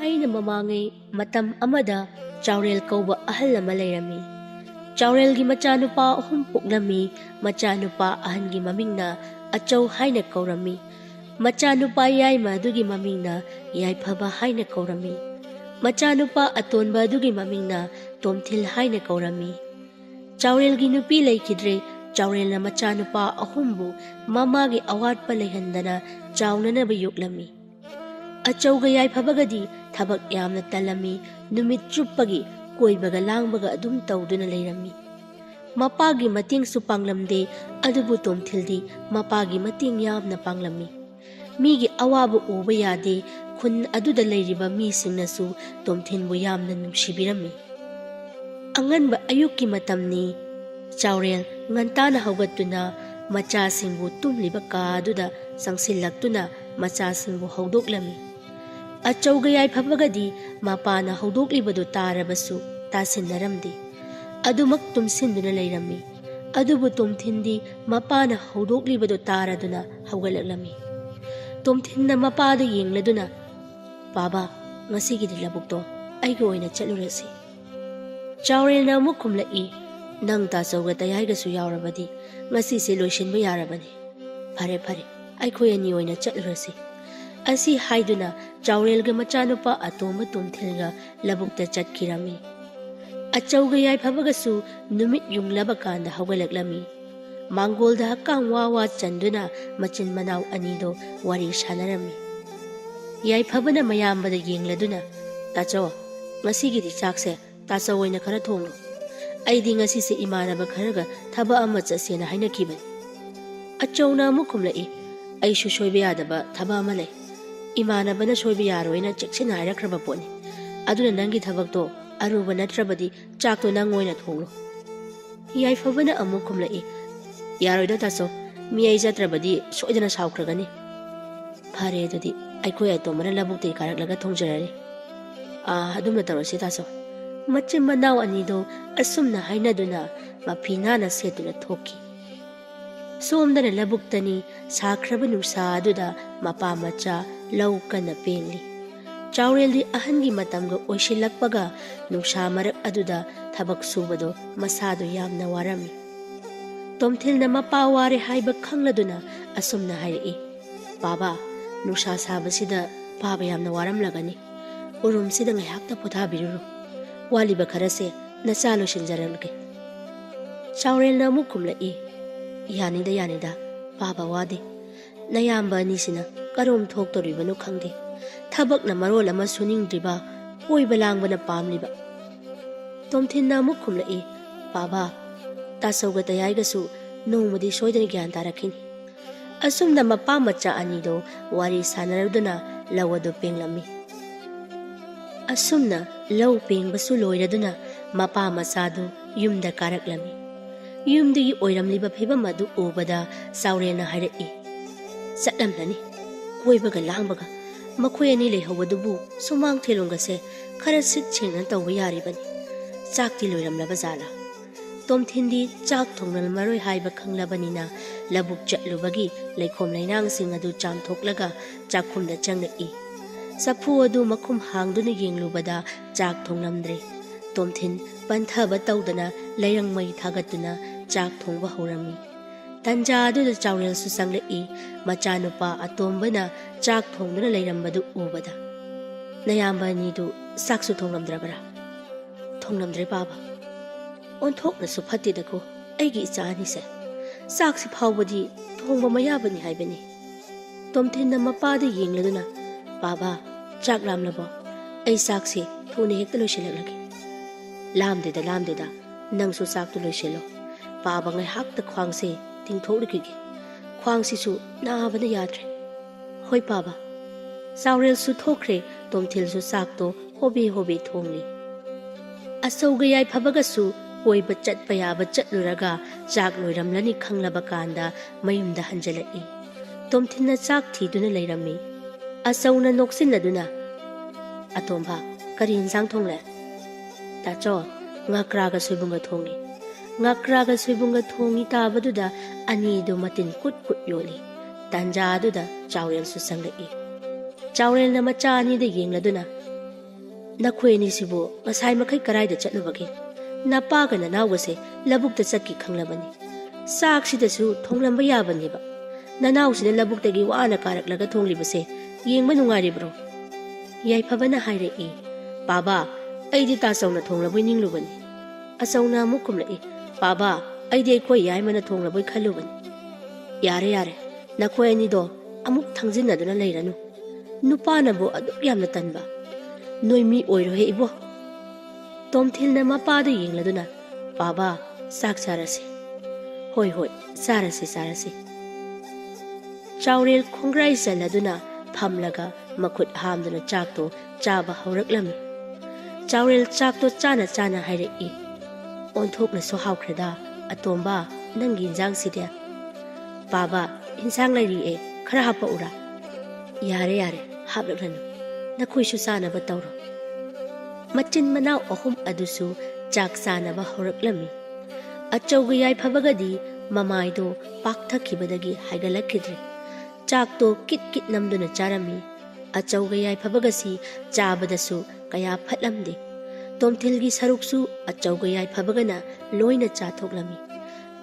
थाइना ममांगै मतम अमदा चाउरेल कौबा अहल अमा लेरमी। चाउरेलगी मचानुपा अहुम पोक्लमी। मचानुपा अहनगी ममिंगना अचौ हाइना कौरमी। मचानुपा याइमा अदुगी ममिंगना याइफबा हाइना कौरमी। मचानुपा अतोनबा अदुगी ममिंगना तोमथिल हाइना कौरमी। चाउरेलगी नुपी लेखिद्रे। चाउरेलना मचानुपा अहुमबु ममागी अवाटपा लेहंदना चाउननबा योक्लमी। अचौगा याइफबगदी थबक यामना तलमी। नुमित चुप्पगी कोइबगा लांगबगा अदुम तौदुना लेरमी। मपागी मतिंगसु पांगलमदे अदुबु तोमथिलदी मपागी मतिंग यामना पांगलमी। मीगी अवाबु उबा यादे खुन अदुदा लेरिबा मीसिंगनसु तोमथिलबु यामना नुंसिबिरमी। अंगनबा अयुक्की मतमनी। चाउरेल ngantana haugatuna machasingbu tumliba kaduda sangsillaktuna machasingbu haudoklami. Achauga yaifabagadi mapana haudoklibadu tarabasu tasinnaramdi. Adumak tumsinduna leirami. Adubu tumthindi mapana haudoklibadu taraduna haugalaklami. Tumthinna mapada yengladuna baba ngasigidi labukto aiga oina chalurasi. Chaurelna amuk kumlai. Nang tasawga tayaygasu yaurabadi ngasi se loishinba yarabani. Phare phare aikhoi ani oina chatlurasi. Asi haiduna chaurelga machanupa atoma tumthilga labukta chatkirami. Achauga yaifabagasu numit yunglaba kanda hawgalaklami. Mangolda hakang wawa chanduna machin manaw anido wari shanarami. Yaifabana mayambada yengladuna tachaw ngasigidi chakse tachaw oina khara thonglo. Aidi ngasi se imanaba kharaga thaba ama chasena haina kibani. Achawna mukumlai aishu soiba yadaba thaba ama lei. Imanabana soiba yaroina cheksina hairakhraba poni. Aduna nangi thabakto aruba natrabadi chakto nang oina thonglo. Yaifabana amukumlai yaroida taso mi ai jatrabadi soidana saukragani. Phare adudi aikhoi aitomana labukte karaklaga thongjarari. Adumna tarasi taso. Machin manaw anido asumna hainaduna maphinana setuna thoki. Somdana labuktani sakraba nusa aduda mapa macha laukana pengli. Chaureldi ahangi matamga oishilakpaga nusa marak aduda thabak subado masado yamna warami. Tomthilna mapa ware haiba khangladuna asumna hairi. Baba nusa sabasida baba yamna waram lagani. Urumsida ngayakta pothabiruru. Waliba kharase nasalo shinjaralge. Chaurelna mukumlai yanida baba wade nayamba anisina karom thoktoribanu khangde thabakna marol ama suningdriba oiba langbana pamliba. Tomthinna mukumlai baba tasawga tayaigasu nongmadi soidani gyan tarakhini. Asumna mapa macha anido wari sanaraduna lawado penglami. Asumna law pengbasu loiraduna mapa masadu yumda karaklami. Yumdagi oiramliba phibam adu ubada Chaurelna harai. Satlamlani koibaga langbaga makhoi ani leihawdubu sumang thelongase khara sit chengna tawba yaribani. Chakti loiramlaba jala. Tomthindi chak thongnal maroi haiba khanglabanina labuk chatlubagi leikhom lainang sing adu chamthoklaga chakhumda changai. Sapu adu makhum hangduna yenglubada chak thonglamdre. Tomthin panthaba tawdana leirang mai thagatuna chak thongba horami. Tanja aduda Chaurel su sanglai machanupa atombana chak thongduna leirambadu ubada. Nayamba nidu saksu thonglamdrabara. Thonglamdre baba. Onthokna su phatidako aigi ichani se. Saksi phawbadi thongba mayabani haibani. Tomthinna mapada yengladuna baba chak lamlabo ai saksi thune hekta loisilagagi. Lamdeda nangsu saktu loisilo. Baba ngai hakta khwangse tingthokligigi. Khwangsisu nabana yadre. Hoi baba. Chaurel su thokre tomthil su sakto hobi thongli. Asauga yaifabagasu koiba chatpa yaba chatluraga chak loiramlani khanglaba kanda mayumda hanjalai. Tomthinna chak thiduna leirami. Asauna noksinaduna atomba kari insang thongle. Tacho ngakraga soibunga thongi. Ngakraga soibunga thongi tabaduda ani do matin kut yoli. Tanja aduda Chaurel su sangai. Chaurel na macha ani da yengladuna ꯅꯈꯣꯏ ꯑꯅꯤꯁꯤꯕꯨ ꯉꯁꯥꯏ ꯃꯈꯩ ꯀꯔꯥꯏꯗ ꯆꯠꯂꯨꯕꯒꯦ? ꯅꯄꯥꯒ ꯅꯅꯥꯎꯒꯁꯦ ꯂꯧꯕꯨꯛꯇ ꯆꯠꯈꯤ ꯈꯪꯂꯕꯅꯤ꯫ ꯆꯥꯛꯁꯤꯗꯁꯨ ꯊꯣꯡꯂꯝꯕ ꯌꯥꯕꯅꯦꯕ꯫ ꯅꯅꯥꯎꯁꯤꯅ ꯂꯧꯕꯨꯛꯇꯒꯤ ꯋꯥꯅ ꯀꯥꯔꯛꯂꯒ ꯊꯣꯡꯂꯤꯕꯁꯦ ꯌꯦꯡꯕ ꯅꯨꯡꯉꯥꯏꯔꯤꯕ꯭ꯔꯣ? ꯌꯥꯏꯐꯕꯅ ꯍꯥꯏꯔꯛꯏ, ꯄꯥꯕꯥ, ꯑꯩꯗꯤ ꯇꯥꯆꯧꯅ ꯊꯣꯡꯂꯕꯣꯏ ꯅꯤꯡꯂꯨꯕꯅꯤ꯫ ꯑꯆꯧꯅ ꯑꯃꯨꯛ ꯈꯨꯝꯂꯛꯏ, ꯄꯥꯕꯥ, ꯑꯩꯗꯤ ꯑꯩꯈꯣꯏ ꯌꯥꯏꯃꯅ ꯊꯣꯡꯂꯕꯣꯏ ꯈꯜꯂꯨꯕꯅꯤ꯫ ꯌꯥꯔꯦ ꯌꯥꯔꯦ, ꯅꯈꯣꯏ ꯑꯅꯤꯗꯣ ꯑꯃꯨꯛ ꯊꯪꯖꯤꯟꯅꯗꯨꯅ ꯂꯩꯔꯅꯨ꯫ ꯅꯨꯄꯥꯅꯕꯨ ꯑꯗꯨꯛ ꯌꯥꯝꯅ ꯇꯟꯕ? ꯅꯣꯏ ꯃꯤ ꯑꯣꯏꯔꯣꯍꯦ 이보꯫ ꯇꯣꯝꯊꯤꯜꯅ ꯃꯄꯥꯗ ꯌꯦꯡꯂꯗꯨꯅ, ꯄꯥꯕꯥ, ꯆꯥꯛ ꯆꯥꯔꯁꯤ꯫ ꯍꯣꯏ ꯍꯣꯏ, ꯆꯥꯔꯁꯤ ꯆꯥꯔꯁꯤ꯫ ꯆꯥꯎꯔꯦꯜ ꯈꯣꯡꯒ꯭ꯔꯥꯏ ꯆꯜꯂꯗꯨꯅ ꯐꯝꯂꯒ ꯃꯈꯨꯠ ꯍꯥꯝꯗꯨꯅ ꯆꯥꯛꯇꯣ ꯆꯥꯕ ꯍꯧꯔꯛꯂꯝꯃꯤ꯫ ꯆꯥꯎꯔꯦꯜ ꯆꯥꯛꯇꯣ ꯆꯥꯅ ꯆꯥꯅ ꯍꯥꯏꯔꯛꯏ, ꯑꯣꯟꯊꯣꯛꯅꯁꯨ ꯍꯥꯎꯈ꯭ꯔꯦꯗ ꯑꯇꯣꯝꯕ, ꯅꯪꯒꯤ ꯏꯟꯖꯥꯡꯁꯤꯗꯤ꯫ ꯄꯥꯕꯥ, ꯏꯟꯁꯥꯡ ꯂꯩꯔꯤꯑꯦ, ꯈꯔ ꯍꯥꯞꯄꯛꯎꯔꯥ? ꯌꯥꯔꯦ ꯌꯥꯔꯦ, ꯍꯥꯞꯂꯛꯂꯅꯨ, ꯅꯈꯣꯏꯁꯨ ꯆꯥꯅꯕ ꯇꯧꯔꯣ꯫ ꯃꯆꯤꯟ ꯃꯅꯥꯎ ꯑꯍꯨꯝ ꯑꯗꯨꯁꯨ ꯆꯥꯛ ꯆꯥꯅꯕ ꯍꯧꯔꯛꯂꯝꯃꯤ꯫ ꯑꯆꯧꯒ ꯌꯥꯏꯐꯕꯒꯗꯤ ꯃꯃꯥꯏꯗꯣ ꯄꯥꯛꯊꯈꯤꯕꯗꯒꯤ ꯍꯥꯏꯒꯠꯂꯛꯈꯤꯗ꯭ꯔꯦ꯫ ꯆꯥꯛꯇꯣ ꯀꯤꯠ ꯀꯤꯠ ꯅꯝꯗꯨꯅ ꯆꯥꯔꯝꯃꯤ꯫ ꯑꯆꯧꯒ ꯌꯥꯏꯐꯕꯒꯁꯤ ꯆꯥꯕꯗꯁꯨ ꯀꯌꯥ ꯐꯠꯂꯝꯗꯦ꯫ ꯇꯣꯝꯊꯤꯜꯒꯤ ꯁꯔꯨꯛꯁꯨ ꯑꯆꯧꯒ ꯌꯥꯏꯐꯕꯒꯅ ꯂꯣꯏꯅ ꯆꯥꯊꯣꯛꯂꯝꯃꯤ꯫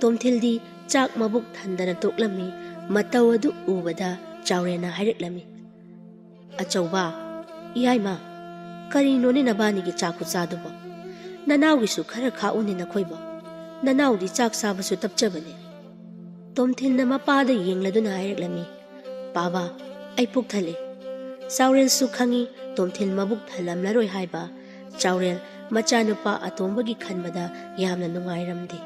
ꯇꯣꯝꯊꯤꯜꯗꯤ ꯆꯥꯛ ꯃꯕꯨꯛ ꯊꯟꯗꯅ ꯇꯣꯛꯂꯝꯃꯤ꯫ ꯃꯇꯧ ꯑꯗꯨ ꯎꯕꯗ ꯆꯥꯎꯔꯦꯜꯅ ꯍꯥꯏꯔꯛꯂꯝꯃꯤ, ꯑꯆꯧꯕ, ꯏꯌꯥꯏꯃ, ꯀꯔꯤꯅꯣꯅꯦ ꯅꯕꯥꯅꯤꯒꯤ ꯆꯥꯛ ꯈꯨꯆꯥꯗꯨꯕꯣ? ꯅꯅꯥꯎꯒꯤꯁꯨ ꯈꯔ ꯈꯥꯛꯎꯅꯦ ꯅꯈꯣꯏꯕꯣ, ꯅꯅꯥꯎꯗꯤ ꯆꯥꯛ ꯆꯥꯕꯁꯨ ꯇꯞꯆꯕꯅꯦ꯫ ꯇꯣꯝꯊꯤꯜꯅ ꯃꯄꯥꯗ ꯌꯦꯡꯂꯗꯨꯅ ꯍꯥꯏꯔꯛꯂꯝꯃꯤ, ꯄꯥꯕꯥ, ꯑꯩ ꯄꯨꯛ ꯊꯜꯂꯦ꯫ ꯆꯥꯎꯔꯦꯜꯁꯨ ꯈꯪꯉꯤ ꯇꯣꯝꯊꯤꯜ ꯃꯕꯨꯛ ꯊꯜꯂꯝꯂꯔꯣꯏ ꯍꯥꯏꯕ꯫ ꯆꯥꯎꯔꯦꯜ ꯃꯆꯥꯅꯨꯄꯥ ꯑꯇꯣꯝꯕꯒꯤ ꯈꯟꯕꯗ ꯌꯥꯝꯅ ꯅꯨꯡꯉꯥꯏꯔꯝꯗꯦ꯫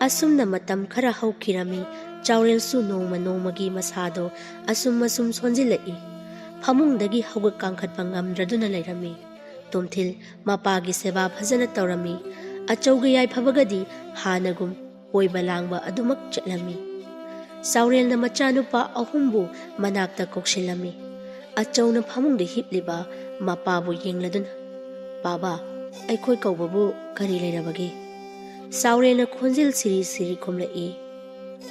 ꯑꯁꯨꯝꯅ ꯃꯇꯝ ꯈꯔ ꯍꯧꯈꯤꯔꯝꯃꯤ꯫ ꯆꯥꯎꯔꯦꯜꯁꯨ ꯅꯣꯡꯃ ꯅꯣꯡꯃꯒꯤ ꯃꯁꯥꯗꯣ ꯑꯁꯨꯝ ꯁꯣꯟꯖꯤꯜꯂꯛꯏ꯫ ꯐꯃꯨꯡꯗꯒꯤ ꯍꯧꯒꯠ ꯀꯥꯡꯈꯠꯄ ꯉꯝꯗ꯭ꯔꯗꯨꯅ ꯂꯩꯔꯝꯃꯤ꯫ ꯇꯣꯝꯊꯤꯜ ꯃꯄꯥꯒꯤ ꯁꯦꯕꯥ ꯐꯖꯅ ꯇꯧꯔꯝꯃꯤ꯫ ꯑꯆꯧꯒ ꯌꯥꯏꯐꯕꯒꯗꯤ ꯍꯥꯟꯅꯒꯨꯝ ꯀꯣꯏꯕ ꯂꯥꯡꯕ ꯑꯗꯨꯃꯛ ꯆꯠꯂꯝꯃꯤ꯫ ꯆꯥꯎꯔꯦꯜꯅ ꯃꯆꯥꯅꯨꯄꯥ ꯑꯍꯨꯝꯕꯨ ꯃꯅꯥꯛꯇ ꯀꯧꯁꯤꯜꯂꯝꯃꯤ꯫ ꯑꯆꯧꯅ ꯐꯃꯨꯡꯗ ꯍꯤꯞꯂꯤꯕ ꯃꯄꯥꯕꯨ ꯌꯦꯡꯂꯗꯨꯅ, ꯄꯥꯕꯥ, ꯑꯩꯈꯣꯏ ꯀꯧꯕꯕꯨ ꯀꯔꯤ ꯂꯩꯔꯕꯒꯦ? ꯆꯥꯎꯔꯦꯜꯅ ꯈꯣꯟꯖꯦꯜ ꯁꯤꯔꯤ ꯁꯤꯔꯤ ꯈꯨꯝꯂꯛꯏ,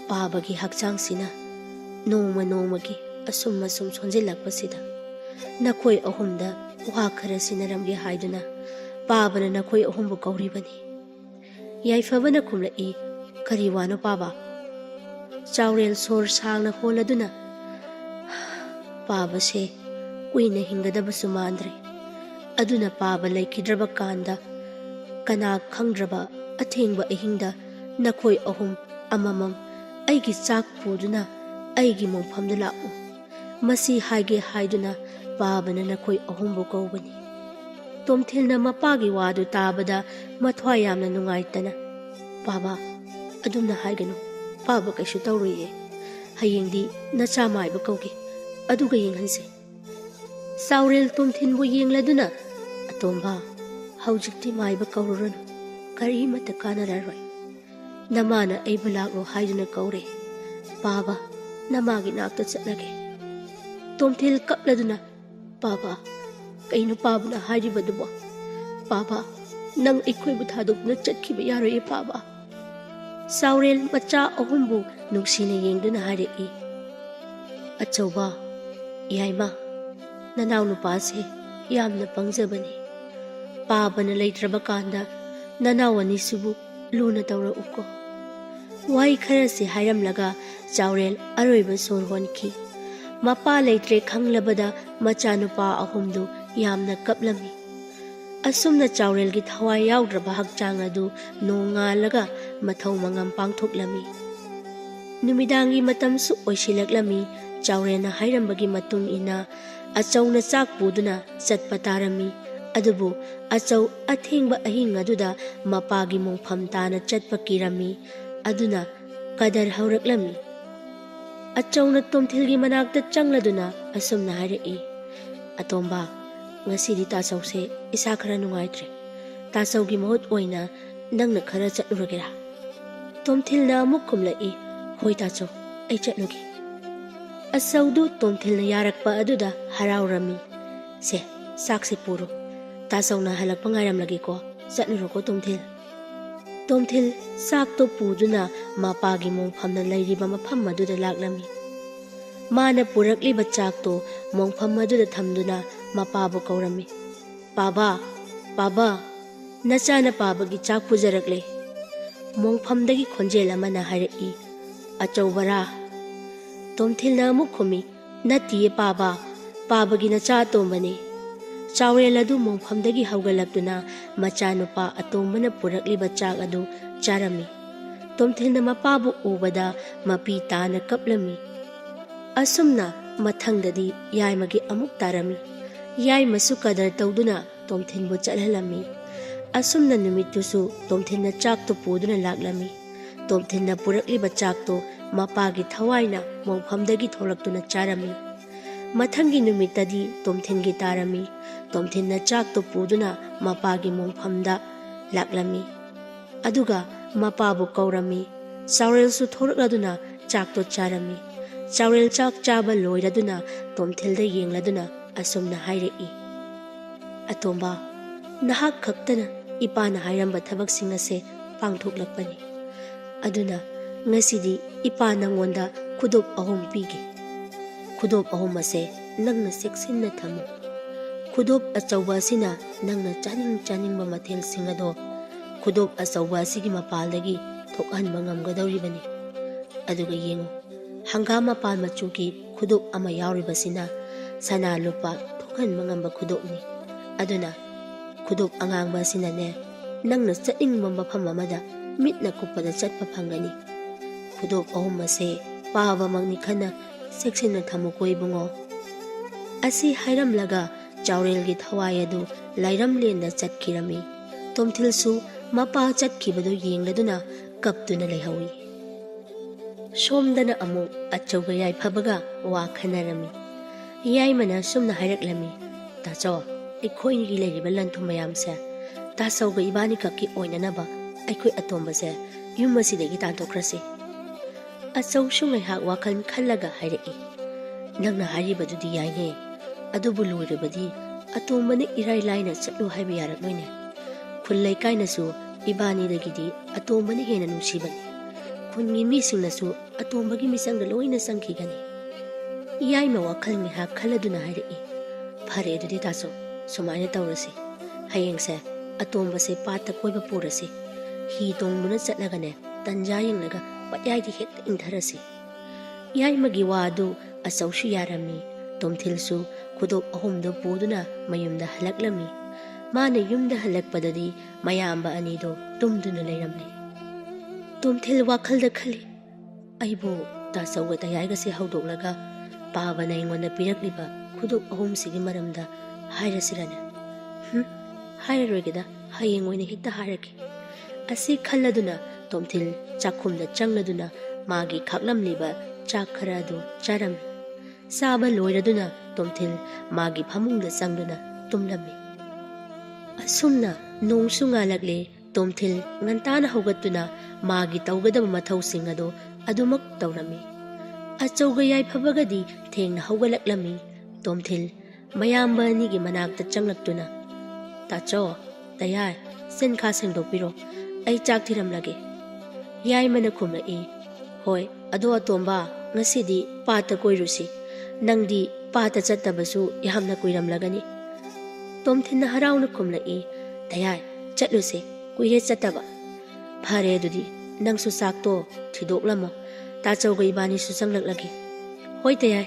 ꯄꯥꯕꯒꯤ ꯍꯛꯆꯥꯡꯁꯤꯅ ꯅꯣꯡꯃ ꯅꯣꯡꯃꯒꯤ ꯑꯁꯨꯝ ꯁꯣꯟꯖꯤꯜꯂꯛꯄꯁꯤꯗ ꯅꯈꯣꯏ ꯑꯍꯨꯝꯗ ꯋꯥ ꯈꯔ ꯁꯤꯟꯅꯔꯝꯒꯦ ꯍꯥꯏꯗꯨꯅ ꯄꯥꯕꯅ ꯅꯈꯣꯏ ꯑꯍꯨꯝꯕꯨ ꯀꯧꯔꯤꯕꯅꯤ꯫ ꯌꯥꯏꯐꯕꯅ ꯈꯨꯝꯂꯛꯏ, ꯀꯔꯤ ꯋꯥꯅꯣ ꯄꯥꯕꯥ? ꯆꯥꯎꯔꯦꯜ ꯁꯣꯔ ꯁꯥꯡꯅ ꯍꯣꯜꯂꯗꯨꯅ, ꯄꯥꯕꯁꯦ ꯀꯨꯏꯅ ꯍꯤꯡꯒꯗꯕꯁꯨ ꯃꯥꯟꯗ꯭ꯔꯦ꯫ ꯑꯗꯨꯅ ꯄꯥꯕ ꯂꯩꯈꯤꯗ꯭ꯔꯕ ꯀꯥꯟꯗ ꯀꯅꯥ ꯈꯪꯗ꯭ꯔꯕ ꯑꯊꯦꯡꯕ ꯑꯍꯤꯡꯗ ꯅꯈꯣꯏ ꯑꯍꯨꯝ ꯑꯃꯃꯝ ꯑꯩꯒꯤ ꯆꯥꯛ ꯄꯨꯗꯨꯅ ꯑꯩꯒꯤ ꯃꯣꯡꯐꯝꯗ ꯂꯥꯛꯎ, ꯃꯁꯤ ꯍꯥꯏꯒꯦ ꯍꯥꯏꯗꯨꯅ ꯄꯥꯕꯅ ꯅꯈꯣꯏ ꯑꯍꯨꯝꯕꯨ ꯀꯧꯕꯅꯤ꯫ ꯇꯣꯝꯊꯤꯜꯅ ꯃꯄꯥꯒꯤ ꯋꯥꯗꯨ ꯇꯥꯕꯗ ꯃꯊ꯭ꯋꯥꯏ ꯌꯥꯝꯅ ꯅꯨꯡꯉꯥꯏꯇꯅ, ꯄꯥꯕꯥ, ꯑꯗꯨꯝꯅ ꯍꯥꯏꯒꯅꯨ, ꯄꯥꯕ ꯀꯩꯁꯨ ꯇꯧꯔꯣꯏꯌꯦ꯫ ꯍꯌꯦꯡꯗꯤ ꯅꯆꯥ ꯃꯥꯏꯕ ꯀꯧꯒꯦ, ꯑꯗꯨꯒ ꯌꯦꯡꯍꯟꯁꯦ꯫ ꯆꯥꯎꯔꯦꯜ ꯇꯣꯝꯊꯤꯜꯕꯨ ꯌꯦꯡꯂꯗꯨꯅ, ꯑꯇꯣꯝꯕ, ꯍꯧꯖꯤꯛꯇꯤ ꯃꯥꯏꯕ ꯀꯧꯔꯨꯔꯅꯨ, ꯀꯔꯤꯃꯠꯇ ꯀꯥꯟꯅꯔꯔꯣꯏ꯫ ꯅꯃꯥꯅ ꯑꯩꯕꯨ ꯂꯥꯛꯂꯣ ꯍꯥꯏꯗꯨꯅ ꯀꯧꯔꯦ, ꯄꯥꯕ, ꯅꯃꯥꯒꯤ ꯅꯥꯛꯇ ꯆꯠꯂꯒꯦ꯫ ꯇꯣꯝꯊꯤꯜ ꯀꯞꯂꯗꯨꯅ, ꯄꯥꯕꯥ, ꯀꯩꯅꯣ ꯄꯥꯕꯅ ꯍꯥꯏꯔꯤꯕꯗꯨꯕꯣ? ꯄꯥꯕꯥ, ꯅꯪ ꯑꯩꯈꯣꯏꯕꯨ ꯊꯥꯗꯣꯛꯇꯨꯅ ꯆꯠꯈꯤꯕ ꯌꯥꯔꯣꯏꯌꯦ ꯄꯥꯕꯥ꯫ ꯆꯥꯎꯔꯦꯜ ꯃꯆꯥ ꯑꯍꯨꯝꯕꯨ ꯅꯨꯡꯁꯤꯅ ꯌꯦꯡꯗꯨꯅ ꯍꯥꯏꯔꯛꯏ, ꯑꯆꯧꯕ, ꯏꯌꯥꯏꯃ, ꯅꯅꯥꯎ ꯅꯨꯄꯥꯁꯦ ꯌꯥꯝꯅ ꯄꯪꯖꯕꯅꯤ꯫ ꯄꯥꯕꯅ ꯂꯩꯇ꯭ꯔꯕ ꯀꯥꯟꯗ ꯅꯅꯥꯎ ꯑꯅꯤꯁꯤꯕꯨ ꯂꯨꯅ ꯇꯧꯔꯛꯎꯀꯣ꯫ ꯋꯥꯍꯩ ꯈꯔꯁꯤ ꯍꯥꯏꯔꯝꯂꯒ ꯆꯥꯎꯔꯦꯜ ꯑꯔꯣꯏꯕ ꯁꯣꯔ ꯍꯣꯟꯈꯤ꯫ ꯃꯄꯥ ꯂꯩꯇ꯭ꯔꯦ ꯈꯪꯂꯕꯗ ꯃꯆꯥꯅꯨꯄꯥ ꯑꯍꯨꯝꯗꯨ ꯌꯥꯝꯅ ꯀꯞꯂꯝꯃꯤ꯫ ꯑꯁꯨꯝꯅ ꯆꯥꯎꯔꯦꯜꯒꯤ ꯊꯋꯥꯏ ꯌꯥꯎꯗ꯭ꯔꯕ ꯍꯛꯆꯥꯡ ꯑꯗꯨ ꯅꯣꯡꯉꯥꯜꯂꯒ ꯃꯊꯧ ꯃꯉꯝ ꯄꯥꯡꯊꯣꯛꯂꯝꯃꯤ꯫ ꯅꯨꯃꯤꯗꯥꯡꯒꯤ ꯃꯇꯝꯁꯨ ꯑꯣꯏꯁꯤꯜꯂꯛꯂꯝꯃꯤ꯫ ꯆꯥꯎꯔꯦꯜꯅ ꯍꯥꯏꯔꯝꯕꯒꯤ ꯃꯇꯨꯡ ꯏꯟꯅ ꯑꯆꯧꯅ ꯆꯥꯛ ꯄꯨꯗꯨꯅ ꯆꯠꯄ ꯇꯥꯔꯝꯃꯤ꯫ ꯑꯗꯨꯕꯨ ꯑꯆꯧ ꯑꯊꯦꯡꯕ ꯑꯍꯤꯡ ꯑꯗꯨꯗ ꯃꯄꯥꯒꯤ ꯃꯣꯡꯐꯝ ꯇꯥꯅ ꯆꯠꯄ ꯀꯤꯔꯝꯃꯤ꯫ ꯑꯗꯨꯅ ꯀꯗꯔ ꯍꯧꯔꯛꯂꯝꯃꯤ꯫ ꯑꯆꯧꯅ ꯇꯣꯝꯊꯤꯜꯒꯤ ꯃꯅꯥꯛꯇ ꯆꯪꯂꯗꯨꯅ ꯑꯁꯨꯝꯅ ꯍꯥꯏꯔꯛꯏ, ꯑꯇꯣꯝꯕ, ꯉꯁꯤꯗꯤ ꯇꯥꯆꯧꯁꯦ ꯏꯁꯥ ꯈꯔ ꯅꯨꯡꯉꯥꯏꯇ꯭ꯔꯦ꯫ ꯇꯥꯆꯧꯒꯤ ꯃꯍꯨꯠ ꯑꯣꯏꯅ ꯅꯪꯅ ꯈꯔ ꯆꯠꯂꯨꯔꯒꯦꯔꯥ? ꯇꯣꯝꯊꯤꯜꯅ ꯑꯃꯨꯛ ꯈꯨꯝꯂꯛꯏ, ꯍꯣꯏ ꯇꯥꯆꯧ, ꯑꯩ ꯆꯠꯂꯨꯒꯦ꯫ ꯑꯆꯧꯗꯨ ꯇꯣꯝꯊꯤꯜꯅ ꯌꯥꯔꯛꯄ ꯑꯗꯨꯗ ꯍꯔꯥꯎꯔꯝꯃꯤ꯫ ꯁꯦ, ꯆꯥꯛꯁꯦ ꯄꯨꯔꯣ, ꯇꯥꯆꯧꯅ ꯍꯜꯂꯛꯄ ꯉꯥꯏꯔꯝꯂꯒꯦꯀꯣ, ꯆꯠꯂꯨꯔꯣꯀꯣ ꯇꯣꯝꯊꯤꯜ꯫ ꯇꯣꯝꯊꯤꯜ ꯆꯥꯛꯇꯣ ꯄꯨꯗꯨꯅ ꯃꯄꯥꯒꯤ ꯃꯣꯡꯐꯝꯅ ꯂꯩꯔꯤꯕ ꯃꯐꯝ ꯑꯗꯨꯗ ꯂꯥꯛꯂꯝꯃꯤ꯫ ꯃꯥꯅ ꯄꯨꯔꯛꯂꯤꯕ ꯆꯥꯛꯇꯣ ꯃꯣꯡꯐꯝ ꯑꯗꯨꯗ ꯊꯝꯗꯨꯅ ꯃꯄꯥꯕꯨ ꯀꯧꯔꯝꯃꯤ꯫ पाबा पाबा नचाना पाबगी चाक पुजरकले मोंफमदगी खोंजेल अमना हायरई अचौबरा तोमथिलना अमुक खुमी नतिये पाबा पाबगी नचा अतोंबने चावरेल अदु मोंफमदगी हौगलक्तुना मचानुपा अतोंबना पुरकलिबा चाक अदु चारमी तोमथिलना मपाबु उबदा मपी ताना कपलमी असुमना मथंगददी यायमगी अमुक तारमी यायमसु कदर तौदुना तोमथिलबु चलहलमी असुमना नुमितुसु तोमथिलना चाकतो पुदुना लागलमी तोमथिलना पुरकलिबा चाकतो मपागी थवाइना मोंफमदगी थोलक्तुना चारमी मथंगी नुमितदी तोमथिलगी तारमी तोमथिलना चाकतो पुदुना मपागी मोंफमदा लागलमी अदुगा मपाबु कौरमी चावरेलसु थोरकलदुना चाकतो चारमी चावरेल चाक चाबा लोइरदुना तोमथिलदा येंगलदुना असुमना हायरई अतोंबा नहाक खक्तना इपाना हायरंबा थबकसिंग असे पांगथोकलक्पनी अदुना ngасidi ipa nangonda khudop ahom pige khudop ahom ase nangna seksinna thamu khudop achauba sina nangna chaning ba mathel singado khudop achauba sigi mapaldagi thokhan mangam gadawribani aduga yengo hangama pal machuki khudop ama yawribasina sana lupa thokhan mangam ba khudop ni aduna khudop angangba sina ne nangna chaning mamba pham amada mitna kupada chatpa phangani khudop ahum ase pawa mangni khana section thamu koi bungo asi hairam laga chaurel gi thawai adu lairam lenda chatkirami tomthil su mapa chatkibadu yengladuna kaptuna lehawi somdana amu achauga yai phabaga wa khanarami yai mana sumna hairaklami ta chaw ekhoi ni gi leriba lanthum mayam se ta sauga ibani kakki oinanaba aikhoi atomba se yum asidagi ta tokrasi achau sungai hak wakal khallaga hairei nangna haribadudi yaine adubu loiribadi atombane irai laina chatlu haiba yarak noine khullai kaina su ibani dagidi atombane hena nusibani khungi mi singna su atombagi misangda loina sangkhigani yaima wakal mi hak khaladuna hairei phare adudi taso sumaina tawrasi hayengse atomba se patta koiba purasi hi tongmuna chatlagane tanja yenglaga पत्याई हेक इंधरसी याइमगी वादु असौशु यारमी तोमथिलसु खुदोप अहुमदो पुदुना मयुमदा हलकलमी माने युमदा हलकपददी मयाम्बा अनीदो तुमदुना लेरमनी तोमथिल वाखलदा खली अइबो तासौगा तयाइगसे हौदोकलगा पाबना इंगोंदा पिरकलिबा खुदोप अहुमसिगी मरमदा हायरसिराने हायररोइगेदा हयेंग ओइना हेक्ता हायरके असी खल्लदुना तोमथिल चाखुमदा चंगलदुना मागी खाकलमलिबा चाक खरादु चारमी साबा लोइरदुना तोमथिल मागी फमुंगदा चंगदुना तुमलमी असुमना नोंसु ngalakle तोमथिल ngantana haugatuna मागी तौगदब मथौसिंग अदो अदुमक तौरमी अचौगा याय फबगदी थेंगना हौगलक्लमी तोमथिल मयाम्बा निगी मनाक्ता चंगलक्तुना ताचो तयाय सेनखा सेंगदोपिरो आई चाक थिरमलगे याय मन खुमलई होय अदो अतोंबा ngасidi पाता कोइरुसी नंगदी पाता चत्तबसु यामना कोइरमलगनी तोमथिलना हराउना खुमलई तयाय चटलुसे कुइरे चत्तबा फारे दुदी नंगसु साक्तो थिदोकलमो ताचौगा इबानी सु संगलक्लगे होय तयाय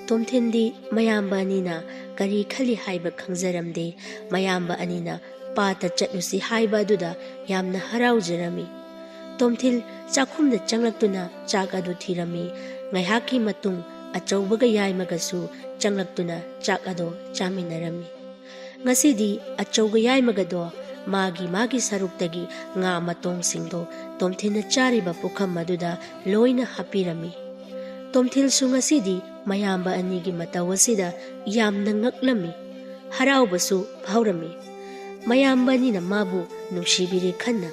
तोमथिलदी मयाम्बा अनीना करी खली हाइबा खंगजरमदे मयाम्बा अनीना पाता चटलुसी हाइबा अदुदा यामना हराउजरमी तोमथिल चाखुमदा चंगलक्तुना चाक अदु थिरमी ngaihakki matung achaubaga yaimagasu changlaktuna chak ado chaminarami ngasidi achauga yaimagado magi saruktagi nga matong singdo tomthilna chariba pukham maduda loina hapirami tomthil su ngasidi mayamba anigi matawasida yamna ngaklami haraubasu bhaurami mayamba nina mabu nungsibiri khanna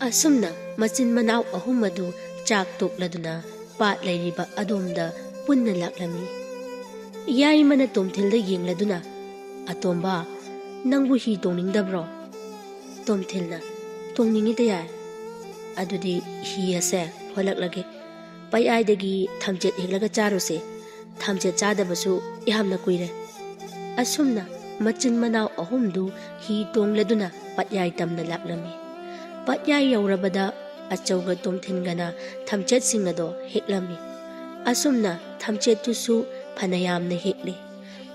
asumna machin manaw ahum adu chak tokladuna पात लेरिबा अदोमदा पुन्ना लाक्लमी याई मना तोमथिलदा येंगलदुना अतोंबा नंगबु ही तोंनिंगदब्रो तोमथिलना तोंनिंगी तयाय अदुदी ही असे होलकलगे पयाइदगी थमचेत हेगलगा चारोसे थमचेत चादबसु यामना कुइरे असुमना macin manau ahumdu hi tongladuna patyai tamna laklami. Patyai yaurabada achauga tomthingana thamchet singado heklami. Asumna thamchet tusu phanayamna hekle.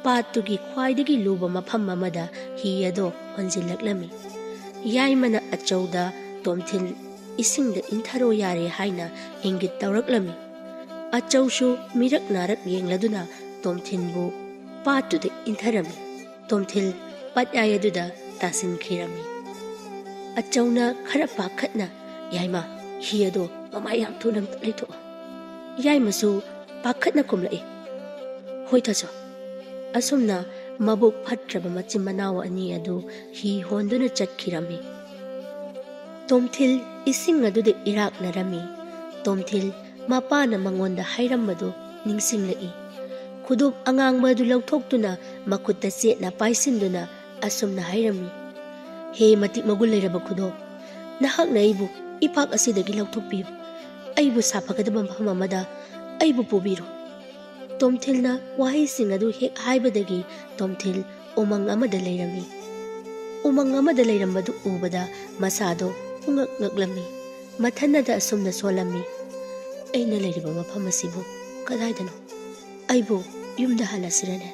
Patugi khwaidagi luba mafam amada hi ado honjilaklami. Yaimana achauda tomthil isingda intharo yare haina ingit tawraklami. Achausu mirak narak yengladuna tomthilbu patuda intharami. Tomthil patyayaduda tasinkhirami. Achauna khara pakhatna yaima hi ado mamayam thunam leitho. Yaimasu pakhatna kumlai. Hoi thaso. Asumna mabuk phatraba machin manawa ani adu hi honduna chatkirami. Tomthil ising aduda irak narami. Tomthil mapana mangonda hairambadu ningsinglai. Khudub angang madu lauthokduna makutta setna paisinduna asumna hairami. He matik magul leiraba khudub. Nahakna aibu ipak asidagi lauthokpiyu. Aibu sapagadaba mafam amada aibu pubiru. Tomthilna wahi singadu hek haibadagi tomthil umang amada leirami. Umang amada leirambadu ubada masado ungak ngaklami. Mathanada asumna solami. Aina leiriba mafam asibu kadaidano. Aibu yumda halasirane.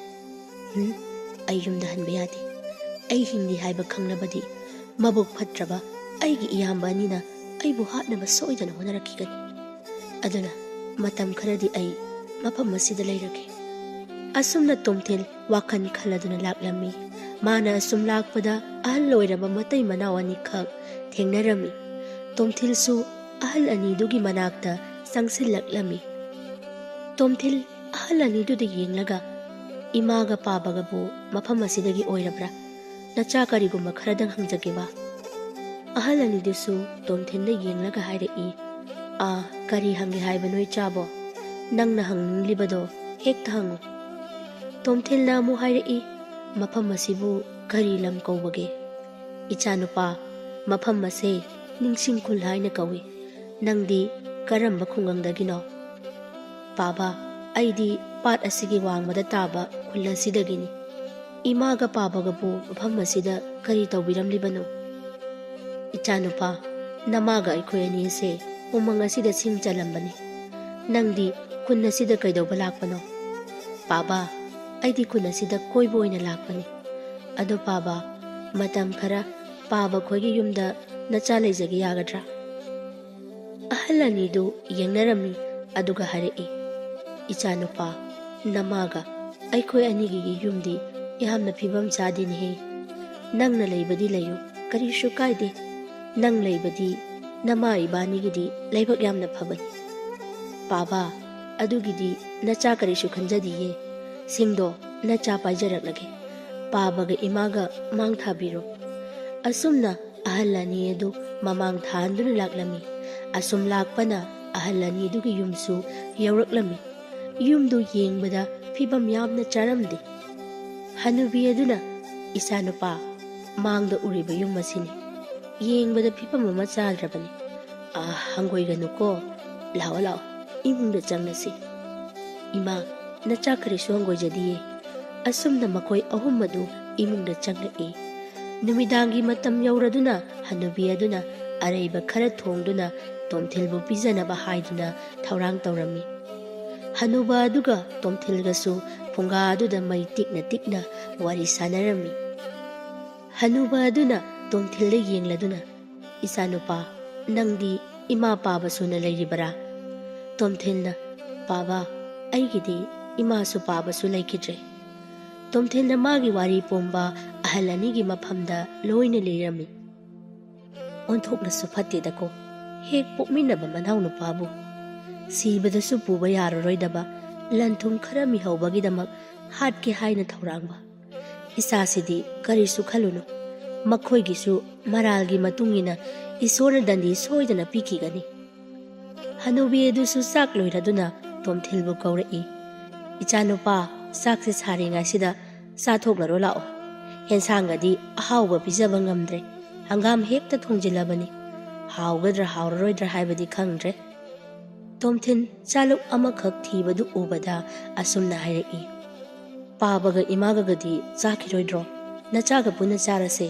Ai yumda hanba yade. Ai hingli haiba khanglabadi mabuk phatraba aigi iyamba anina aibu hatnaba soidana honarakigani. Aduna matam kharadi ai mafam asida leirake. Asumna tomthil wakan khaladuna laklami. Mana asum lakpada ahal loiraba matai manawani khak thengnarami. Tomthilsu ahal anidugi manakta sangsillaklami. Tomthil ahal aniduda yenglaga imaga pabagabu mafam asidagi oirabra nacha karigumba kharadang hangjageba. Ahal anidusu tomthilna yenglaga hairai kari hangi haiba noi chabo nangna hanglibado hekta hangu. Tomthilna amu hairai mafam asibu kari lam kaubage. Ichanupa mafam ase ningsingkhul haina kawi. Nangdi karamba khungangdagino? Baba aidi pat asigi wangmada taba khulasidagini. Imaga pabagabu mafam asida kari tawbiramlibano? Ichanupa namaga aikhoy ani ase umang asida sing chalambani. Nangdi khun asida kaidawba lakpano? Baba aidi khun asida koiba oina lakpani. Ado baba matam khara baba khoigi yumda nacha leijage yagadra? Ahal anidu yengnarami aduga harai. Ichanupa namaga aikhoy anigi yumdi yamna phibam chadini. Nangna leibadi layu karishu kaide. Nang leibadi nama ibanigidi leibak yamna phabani. Baba adugidi nacha karishu khanjadiye. Singdo nacha paijaraklage. Babaga imaga mang thabiro. Asumna ahal ani adu mamang thanduna laklami. Asum lakpana ahal ani adugi yumsu yawraklami. Yumdu yengbada phibam yamna charamdi. Hanubi aduna isanupa mangda uriba yum masini. Yengbada phibam ama chadrabani. Hangoiganuko lao lao imungda changnasi. Ima nacha karisu hangoijadiye. Asumna makoi ahumadu imungda changlai. Numidangi matam yauraduna hanubi aduna araiba khara thongduna tomthilbu pijanaba haiduna thaurang tawrami. Hanuba aduga tomthilgasu phunga aduda mai tikna wari sanarami. Hanuba aduna tomthilda yengladuna isanupa nangdi ima paba suna leiribara? Tomthilna baba aigidi ima su paba su leikidre. Tomthilna magi wari pomba ahal anigi mafamda loina leirami. Onthokna su phattedako hek pokminaba manau nupabu sibadasu puba yararoidaba lanthum khara mihaubagidamak hatke haina thaurangba. Isasidi karisu khalunu makhoigisu maralgi matungina isona dandi soidana pikigani. Hanubi adusu sak loiraduna tomthilbu kaurai. Ichanupa sakse saringasida sathoknaro lao. Hensangadi ahauba pijaba ngamdre. Hangam hekta thongjilabani. Haugadra hauraroidra haibadi khangdre. Tomthin chaluk amakhak thibadu ubada asumna hairai. Pabaga imagagadi chakiroidro? नचागा पुना चारसे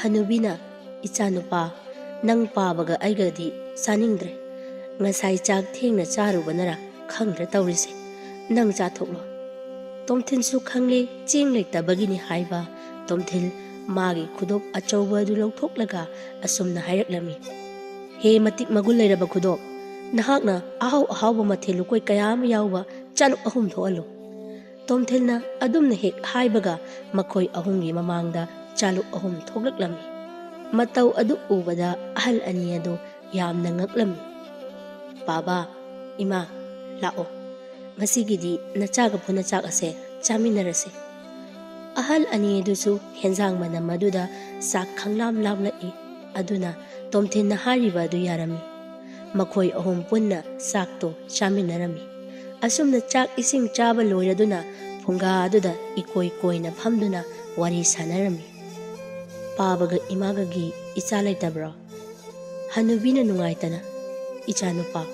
हनुबीना इचानुपा नंग पाबगा आइगदी चानिंग्रे ngasai chak thengna charubana khangra tawrise nang chathoklo tomthin su khangle cheng leitabagini haiba tomthil magi khudop achauba du lokhoklaga asumna hairaklami he matik magul leiraba khudop nahakna ahau ahauba mathelu koi kayam yawba chanuk ahum thoalo tomthilna adumna hek haibaga makhoi ahumgi mamangda chaluk ahum thoklaklami matau adu ubada ahal ani adu yamna ngaklami Baba, Ima, lao. Masigidi nachaga puna chak ase chaminarase. Ahal ani dusu henzang mana maduda sak khanglam lam lai aduna tomthin na hariba du yarami. Makhoi ahum punna sak to chaminarami. Asum na chak ising chaba loiraduna phunga aduda ikoi koina phamduna wari sanarami. Pabaga imaga gi icha laitabra. Hanubina nungaitana ichanupa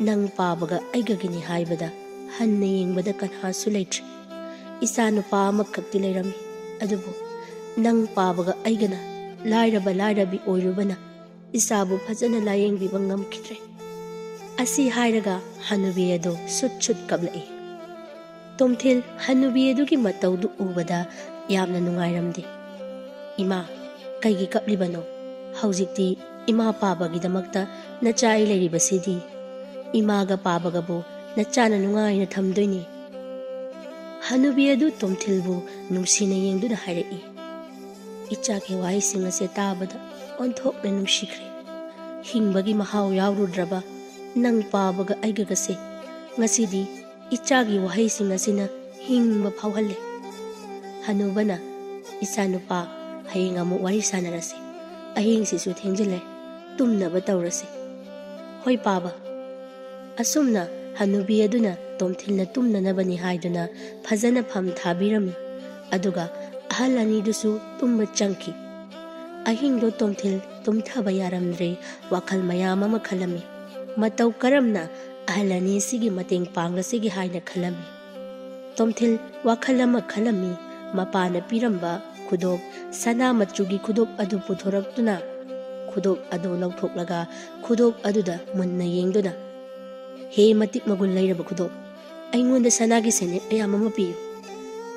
nang pabaga aigagini haibada hanna yengbada kanhasu leitri isanupa amakakti leirami adubu nang pabaga aigana lairabi oirubana isabu phajana layengbiba ngamkidre asi hairaga hanubi ado sut kablai tomthil hanubi adugi mataudu ubada yamna nungairamde ima kaigi kaplibano haujikti ima pabagi damakta nachai leiribasidi imaga pabagabu nachana nungaina thamdoini hanubi adu tomthilbu nungsina yengduna hairei icha ke wai singa se tabada onthokna nungshikre hingbagi mahau yawrudraba nang pabaga aigaga se ngasidi icha gi wahai singa sina hingba phawhalle hanubana isanupa hayengamu wari sanarase ahing sisu thengjile tumnaba tawrase hoi paba asumna hanubi aduna tomthilna tumnanabani haiduna phajana pham thabirami aduga ahal ani dusu tumba changki ahingdo tomthil tumthaba yaramdre wakhal mayam ama khalami matau karamna ahal ani sigi mateng pangla sigi haina khalami tomthil wakhal ama khalami mapana piramba khudop sana machugi khudop adu puthoraktuna khudop adu lauthoklaga khudop aduda munna yengduna he matik magul lairaba khudop aingonda sanagi senek ayam ama piyu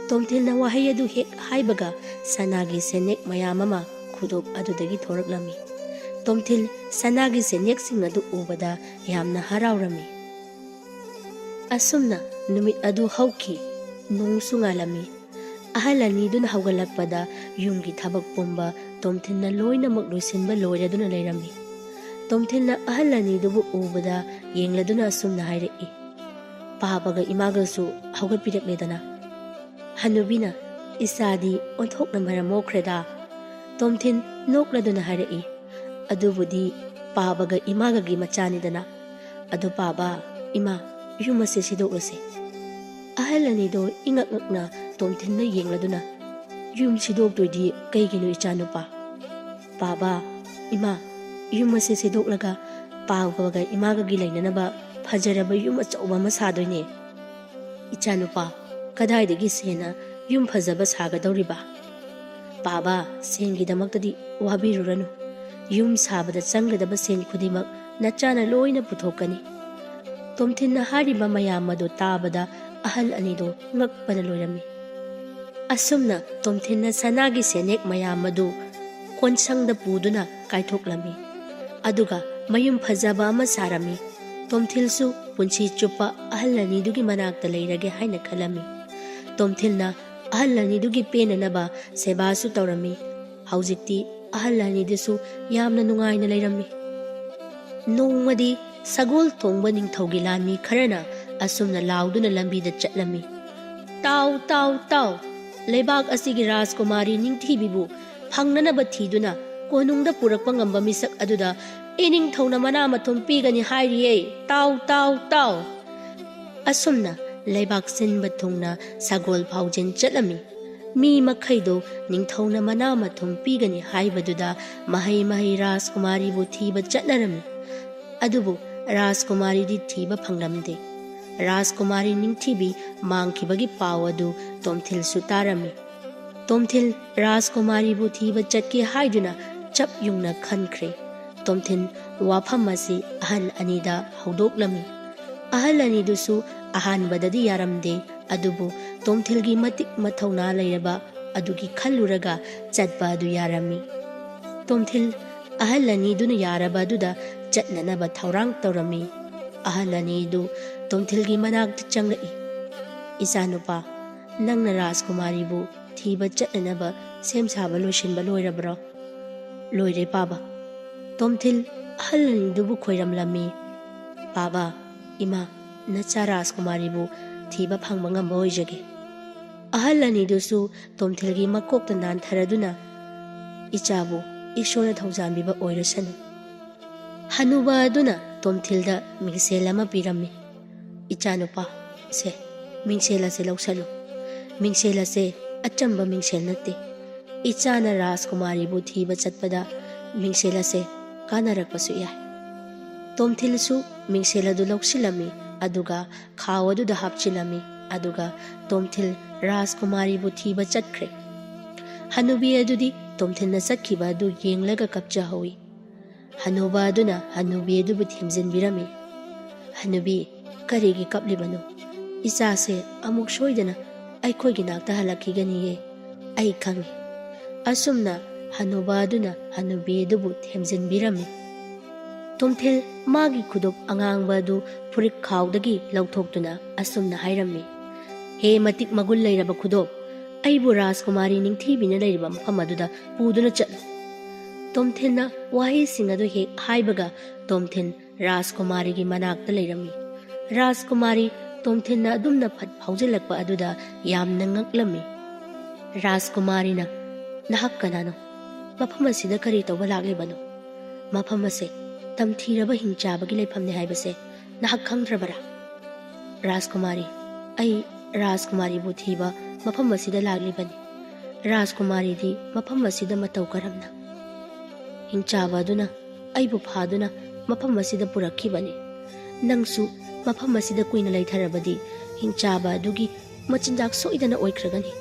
tomthilna wahai adu hek haibaga sanagi senek mayam ama khudop adudagi thoraklami tomthil sanagi senek sing adu ubada yamna haraurami asumna numit adu hauki nung sungalami ahalani dun hawgalakpada yumgi thabak pomba tomthilna loina mak loisinba loiraduna leirami tomthilna ahalani dubu ubada yengladuna asumna hairei pabaga imagasu hawgatpirakledana hanubina isadi onthokna maramokhreda tomthin nokladuna hairei adubudi pabaga imagagi machanidana adu paba ima yumase sidoklase ahalani do ingakna tomthinna yengladuna yum sidoktoidi kaigino ichanupa paba ima yumase sidoklaga pabaga imagagi lainanaba fajaraba yum achauba ma sadoine ichanupa kadaidagi sena yum fajaba sagadawriba paba sengi damaktadi wabiruranu yum sabada changadaba sen khudimak nachana loina puthokani tomthinna hariba mayam adu tabada ahal anido ngakpana loirami asumna tomthinna sanagi senek mayam adu konsangda puduna kaithoklami aduga mayum fajaba ama sarami tomthilsu punchi chupa ahalani dugi manakta leirage haina khalami tomthilna ahalani dugi penanaba sebasu tawrami haujikti ahalani desu yamna nungaina leirami nongmadi sagol thongba ningthaugi lanmi kharana asumna lauduna lambida chatlami taw taw taw lebak asigi rajkumari ningthibibu phangnanaba thiduna konungda purakpa ngamba misak aduda ining thona mana mathum pigani hairiye taw taw taw asumna lebak sinba thungna sagol phaujen chatlami mi makhaido ningthona mana mathum pigani haibaduda mahai rajkumari bu thiba chatnarami adubu rajkumari di thiba phanglamde rajkumari ningthibi mangkhibagi pawadu tomthil sutarami ꯇꯣꯝꯊꯤꯜ ꯔꯥꯖꯀꯨꯃꯥꯔꯤꯕꯨ ꯊꯤꯕ ꯆꯠꯀꯦ ꯍꯥꯏꯗꯨꯅ ꯆꯞ ꯌꯨꯡꯅ ꯈꯟꯈ꯭ꯔꯦ꯫ ꯇꯣꯝꯊꯤꯜ ꯋꯥꯐꯝ ꯑꯁꯤ ꯑꯍꯜ ꯑꯅꯤꯗ ꯍꯧꯗꯣꯛꯂꯝꯃꯤ꯫ ꯑꯍꯜ ꯑꯅꯤꯗꯨꯁꯨ ꯑꯍꯥꯟꯕꯗꯗꯤ ꯌꯥꯔꯝꯗꯦ, ꯑꯗꯨꯕꯨ ꯇꯣꯝꯊꯤꯜꯒꯤ ꯃꯇꯤꯛ ꯃꯊꯧꯅꯥ ꯂꯩꯔꯕ ꯑꯗꯨꯒꯤ ꯈꯜꯂꯨꯔꯒ ꯆꯠꯄ ꯑꯗꯨ ꯌꯥꯔꯝꯃꯤ꯫ ꯇꯣꯝꯊꯤꯜ ꯑꯍꯜ ꯑꯅꯤꯗꯨꯅ ꯌꯥꯔꯕ ꯑꯗꯨꯗ ꯆꯠꯅꯅꯕ ꯊꯧꯔꯥꯡ ꯇꯧꯔꯝꯃꯤ꯫ ꯑꯍꯜ ꯑꯅꯤꯗꯨ ꯇꯣꯝꯊꯤꯜꯒꯤ ꯃꯅꯥꯛꯇ ꯆꯪꯂꯛꯏ꯫ "ꯏꯆꯥꯅꯨꯄꯥ, ꯅꯪꯅ ꯔꯥꯖꯀꯨꯃꯥꯔꯤꯕꯨ ꯊꯤꯕ ꯆꯠꯅꯅꯕ ꯁꯦꯝ ꯁꯥꯕ ꯂꯣꯏꯁꯤꯟꯕ ꯂꯣꯏꯔꯕ꯭ꯔꯣ?" "ꯂꯣꯏꯔꯦ ꯄꯥꯕ." ꯇꯣꯝꯊꯤꯜ ꯑꯍꯜ ꯑꯅꯤꯗꯨꯕꯨ ꯈꯣꯏꯔꯝꯂꯝꯃꯤ꯫ "ꯄꯥꯕ, ꯏꯃꯥ, ꯅꯆꯥ ꯔꯥꯖꯀꯨꯃꯥꯔꯤꯕꯨ ꯊꯤꯕ ꯐꯪꯕ ꯉꯝꯕ ꯑꯣꯏꯖꯒꯦ." ꯑꯍꯜ ꯑꯅꯤꯗꯨꯁꯨ ꯇꯣꯝꯊꯤꯜꯒꯤ ꯃꯀꯣꯛꯇ ꯅꯥꯟꯊꯔꯗꯨꯅ "ꯏꯆꯥꯕꯨ ꯏꯁꯣꯔꯅ ꯊꯧꯖꯥꯟꯕꯤꯕ ꯑꯣꯏꯔꯁꯅꯨ." ꯍꯅꯨꯕ ꯑꯗꯨꯅ ꯇꯣꯝꯊꯤꯜꯗ ꯃꯤꯡꯁꯦꯜ ꯑꯃ ꯄꯤꯔꯝꯃꯤ꯫ "ꯏꯆꯥꯅꯨꯄꯥ, ꯁꯦ, ꯃꯤꯡꯁꯦꯜ ꯑꯁꯤ ꯂꯧꯁꯜꯂꯨ꯫ ꯃꯤꯡꯁꯦꯜ ꯑꯁꯦ ꯑꯆꯝꯕ ꯃꯤꯡꯁꯦꯜ ꯅꯠꯇꯦ꯫ ꯏꯆꯥꯅ ꯔꯥꯖꯀꯨꯃꯥꯔꯤꯕꯨ ꯊꯤꯕ ꯆꯠꯄꯗ ꯃꯤꯡꯁꯦꯜ ꯑꯁꯦ ꯀꯥꯟꯅꯔꯛꯄꯁꯨ ꯌꯥꯏ." ꯇꯣꯝꯊꯤꯜꯁꯨ ꯃꯤꯡꯁꯦꯜ ꯑꯗꯨ ꯂꯧꯁꯤꯜꯂꯝꯃꯤ, ꯑꯗꯨꯒ ꯈꯥꯎ ꯑꯗꯨꯗ ꯍꯥꯞꯆꯤꯜꯂꯝꯃꯤ, ꯑꯗꯨꯒ ꯇꯣꯝꯊꯤꯜ ꯔꯥꯖꯀꯨꯃꯥꯔꯤꯕꯨ ꯊꯤꯕ ꯆꯠꯈ꯭ꯔꯦ꯫ ꯍꯅꯨꯕꯤ ꯑꯗꯨꯗꯤ ꯇꯣꯝꯊꯤꯜꯅ ꯆꯠꯈꯤꯕ ꯑꯗꯨ ꯌꯦꯡꯂꯒ ꯀꯞꯆꯍꯧꯏ꯫ ꯍꯅꯨꯕ ꯑꯗꯨꯅ ꯍꯅꯨꯕꯤ ꯑꯗꯨꯕꯨ ꯊꯦꯝꯖꯤꯟꯕꯤꯔꯝꯃꯤ꯫ "ꯍꯅꯨꯕꯤ, ꯀꯔꯤꯒꯤ ꯀꯞꯂꯤꯕꯅꯣ? ꯏꯆꯥꯁꯦ ꯑꯃꯨꯛ ꯁꯣꯏꯗꯅ ꯑꯩꯈꯣꯏꯒꯤ ꯅꯥꯛꯇ ꯍꯜꯂꯛꯈꯤꯒꯅꯤꯌꯦ, ꯑꯩ ꯈꯪꯏ." ꯑꯁꯨꯝꯅ ꯍꯅꯨꯕ ꯑꯗꯨꯅ ꯍꯅꯨꯕꯤ ꯑꯗꯨꯕꯨ ꯊꯦꯝꯖꯤꯟꯕꯤꯔꯝꯃꯤ꯫ ꯇꯣꯝꯊꯤꯜ ꯃꯥꯒꯤ ꯈꯨꯗꯣꯞ ꯑꯉꯥꯡꯕ ꯑꯗꯨ ꯐꯨꯔꯤꯠ ꯈꯥꯎꯗꯒꯤ ꯂꯧꯊꯣꯛꯇꯨꯅ ꯑꯁꯨꯝꯅ ꯍꯥꯏꯔꯝꯃꯤ꯫ "ꯍꯦ ꯃꯇꯤꯛ ꯃꯒꯨꯟ ꯂꯩꯔꯕ ꯈꯨꯗꯣꯞ, ꯑꯩꯕꯨ ꯔꯥꯖꯀꯨꯃꯥꯔꯤ ꯅꯤꯡꯊꯤꯕꯤꯅ ꯂꯩꯔꯤꯕ ꯃꯐꯝ ꯑꯗꯨꯗ ꯄꯨꯗꯨꯅ ꯆꯠꯂꯨ." ꯇꯣꯝꯊꯤꯜꯅ ꯋꯥꯍꯩꯁꯤꯡ ꯑꯗꯨ ꯍꯦꯛ ꯍꯥꯏꯕꯒ ꯇꯣꯝꯊꯤꯜ ꯔꯥꯖꯀꯨꯃꯥꯔꯤꯒꯤ ꯃꯅꯥꯛꯇ ꯂꯩꯔꯝꯃꯤ꯫ ꯔꯥꯖꯀꯨꯃꯥꯔꯤ ꯇꯣꯝꯊꯤꯜꯅ ꯑꯗꯨꯝꯅ ꯐꯠ ꯐꯥꯎꯖꯤꯜꯂꯛꯄ ꯑꯗꯨꯗ ꯌꯥꯝꯅ ꯉꯛꯂꯝꯃꯤ꯫ ꯔꯥꯖꯀꯨꯃꯥꯔꯤꯅ "ꯅꯍꯥꯛ ꯀꯅꯥꯅꯣ? ꯃꯐꯝ ꯑꯁꯤꯗ ꯀꯔꯤ ꯇꯧꯕ ꯂꯥꯛꯂꯤꯕꯅꯣ? ꯃꯐꯝ ꯑꯁꯦ ꯇꯝꯊꯤꯔꯕ ꯍꯤꯡꯆꯥꯕꯒꯤ ꯂꯩꯐꯝꯅꯤ ꯍꯥꯏꯕꯁꯦ ꯅꯍꯥꯛ ꯈꯪꯗ꯭ꯔꯕꯔꯥ?" "ꯔꯥꯖꯀꯨꯃꯥꯔꯤ, ꯑꯩ ꯔꯥꯖꯀꯨꯃꯥꯔꯤꯕꯨ ꯊꯤꯕ ꯃꯐꯝ ꯑꯁꯤꯗ ꯂꯥꯛꯂꯤꯕꯅꯤ꯫ ꯔꯥꯖꯀꯨꯃꯥꯔꯤꯗꯤ ꯃꯐꯝ ꯑꯁꯤꯗ ꯃꯇꯧ ꯀꯔꯝꯅ?" "ꯍꯤꯡꯆꯥꯕ ꯑꯗꯨꯅ ꯑꯩꯕꯨ ꯐꯥꯗꯨꯅ ꯃꯐꯝ ꯑꯁꯤꯗ ꯄꯨꯔꯛꯈꯤꯕꯅꯤ꯫ ꯅꯪꯁꯨ ꯃꯐꯝ ꯑꯁꯤꯗ ꯀꯨꯏꯅ ꯂꯩꯊꯔꯕꯗꯤ ꯍꯤꯡꯆꯥꯕ ꯑꯗꯨꯒꯤ ꯃꯆꯤꯟꯖꯥꯛ ꯁꯣꯏꯗꯅ ꯑꯣꯏꯈ꯭ꯔꯒꯅꯤ꯫